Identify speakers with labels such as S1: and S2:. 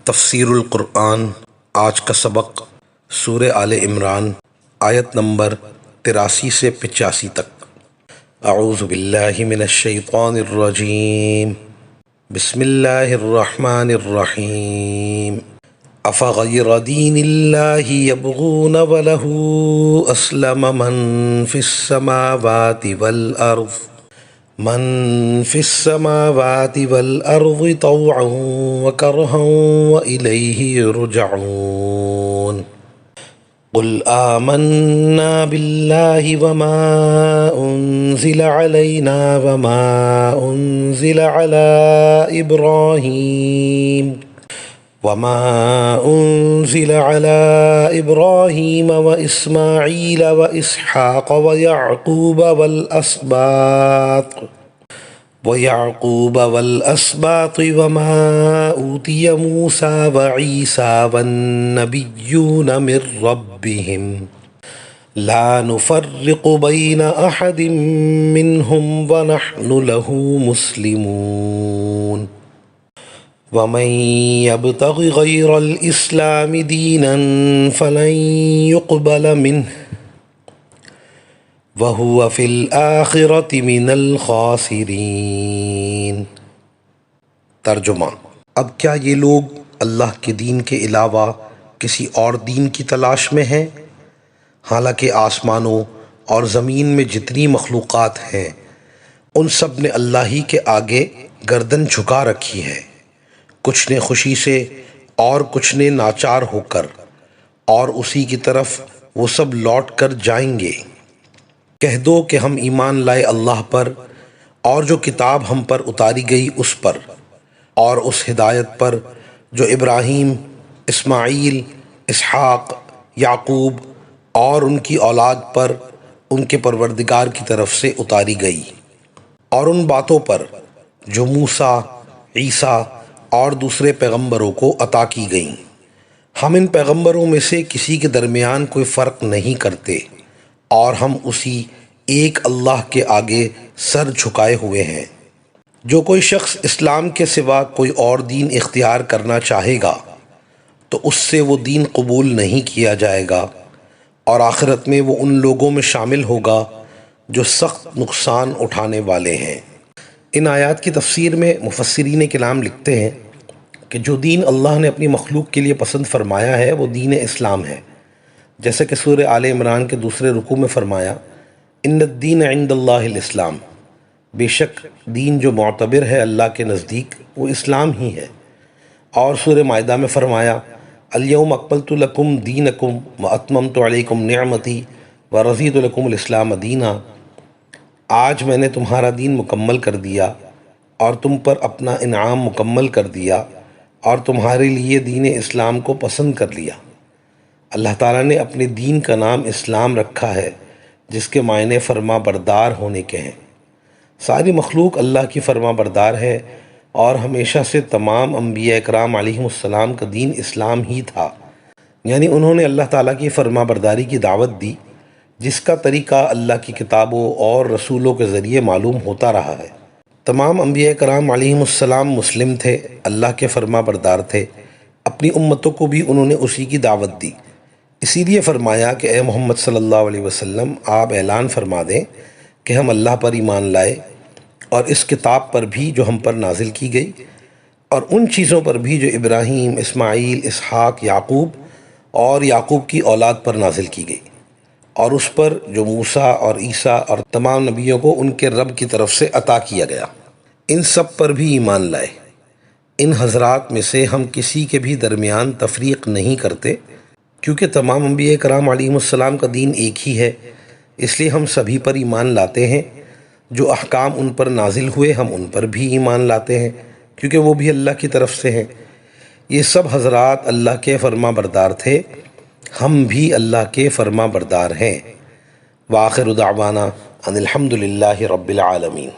S1: تفسیر القرآن آج کا سبق سورہ آل عمران آیت نمبر 83 سے 85 تک۔ اعوذ باللہ من الشیطان الرجیم، بسم اللہ الرحمن الرحیم۔ افغیر دین اللہ یبغون ولہ اسلم من فی السماوات والارض طوعا وكرها وإليه يرجعون۔ قل آمنا بالله وما أنزل علينا وما أنزل على إبراهيم وإسماعيل وإسحاق ويعقوب والأسباط وما أوتي موسى وعيسى والنبيون من ربهم لا نفرق بين أحد منهم ونحن له مسلمون۔ ومن يبتغ غير الإسلام دينا فلن يقبل منه وهو في الآخرة من الخاسرين۔ ترجمہ: اب کیا یہ لوگ اللہ کے دین کے علاوہ کسی اور دین کی تلاش میں ہیں؟ حالانکہ آسمانوں اور زمین میں جتنی مخلوقات ہیں ان سب نے اللہ ہی کے آگے گردن جھکا رکھی ہے، کچھ نے خوشی سے اور کچھ نے ناچار ہو کر، اور اسی کی طرف وہ سب لوٹ کر جائیں گے۔ کہہ دو کہ ہم ایمان لائے اللہ پر اور جو کتاب ہم پر اتاری گئی اس پر، اور اس ہدایت پر جو ابراہیم، اسماعیل، اسحاق، یعقوب اور ان کی اولاد پر ان کے پروردگار کی طرف سے اتاری گئی، اور ان باتوں پر جو موسیٰ، عیسیٰ اور دوسرے پیغمبروں کو عطا کی گئیں۔ ہم ان پیغمبروں میں سے کسی کے درمیان کوئی فرق نہیں کرتے، اور ہم اسی ایک اللہ کے آگے سر جھکائے ہوئے ہیں۔ جو کوئی شخص اسلام کے سوا کوئی اور دین اختیار کرنا چاہے گا تو اس سے وہ دین قبول نہیں کیا جائے گا، اور آخرت میں وہ ان لوگوں میں شامل ہوگا جو سخت نقصان اٹھانے والے ہیں۔ ان آیات کی تفسیر میں مفسرین کرام لکھتے ہیں کہ جو دین اللہ نے اپنی مخلوق کے لیے پسند فرمایا ہے وہ دین اسلام ہے، جیسے کہ سورہ آل عمران کے دوسرے رکوع میں فرمایا ان الدین عند اللہ الاسلام، بے شک دین جو معتبر ہے اللہ کے نزدیک وہ اسلام ہی ہے۔ اور سورہ مائدہ میں فرمایا الیوم اکملت لکم دینکم واتممت علیکم نعمتی ورضیت لکم الاسلام دینا، آج میں نے تمہارا دین مکمل کر دیا اور تم پر اپنا انعام مکمل کر دیا اور تمہارے لیے دین اسلام کو پسند کر لیا۔ اللہ تعالیٰ نے اپنے دین کا نام اسلام رکھا ہے جس کے معنی فرما بردار ہونے کے ہیں۔ ساری مخلوق اللہ کی فرما بردار ہے، اور ہمیشہ سے تمام انبیاء اکرام علیہم السلام کا دین اسلام ہی تھا، یعنی انہوں نے اللہ تعالیٰ کی فرما برداری کی دعوت دی، جس کا طریقہ اللہ کی کتابوں اور رسولوں کے ذریعے معلوم ہوتا رہا ہے۔ تمام انبیاء کرام علیہم السلام مسلم تھے، اللہ کے فرما بردار تھے، اپنی امتوں کو بھی انہوں نے اسی کی دعوت دی۔ اسی لیے فرمایا کہ اے محمد صلی اللہ علیہ وسلم آپ اعلان فرما دیں کہ ہم اللہ پر ایمان لائے، اور اس کتاب پر بھی جو ہم پر نازل کی گئی، اور ان چیزوں پر بھی جو ابراہیم، اسماعیل، اسحاق، یعقوب اور یعقوب کی اولاد پر نازل کی گئی، اور اس پر جو موسیٰ اور عیسیٰ اور تمام نبیوں کو ان کے رب کی طرف سے عطا کیا گیا، ان سب پر بھی ایمان لائے۔ ان حضرات میں سے ہم کسی کے بھی درمیان تفریق نہیں کرتے، کیونکہ تمام انبیاء کرام علیہم السلام کا دین ایک ہی ہے، اس لیے ہم سبھی پر ایمان لاتے ہیں۔ جو احکام ان پر نازل ہوئے ہم ان پر بھی ایمان لاتے ہیں، کیونکہ وہ بھی اللہ کی طرف سے ہیں۔ یہ سب حضرات اللہ کے فرما بردار تھے، ہم بھی اللہ کے فرما بردار ہیں۔ وآخر دعوانا ان الحمد للہ رب العالمین۔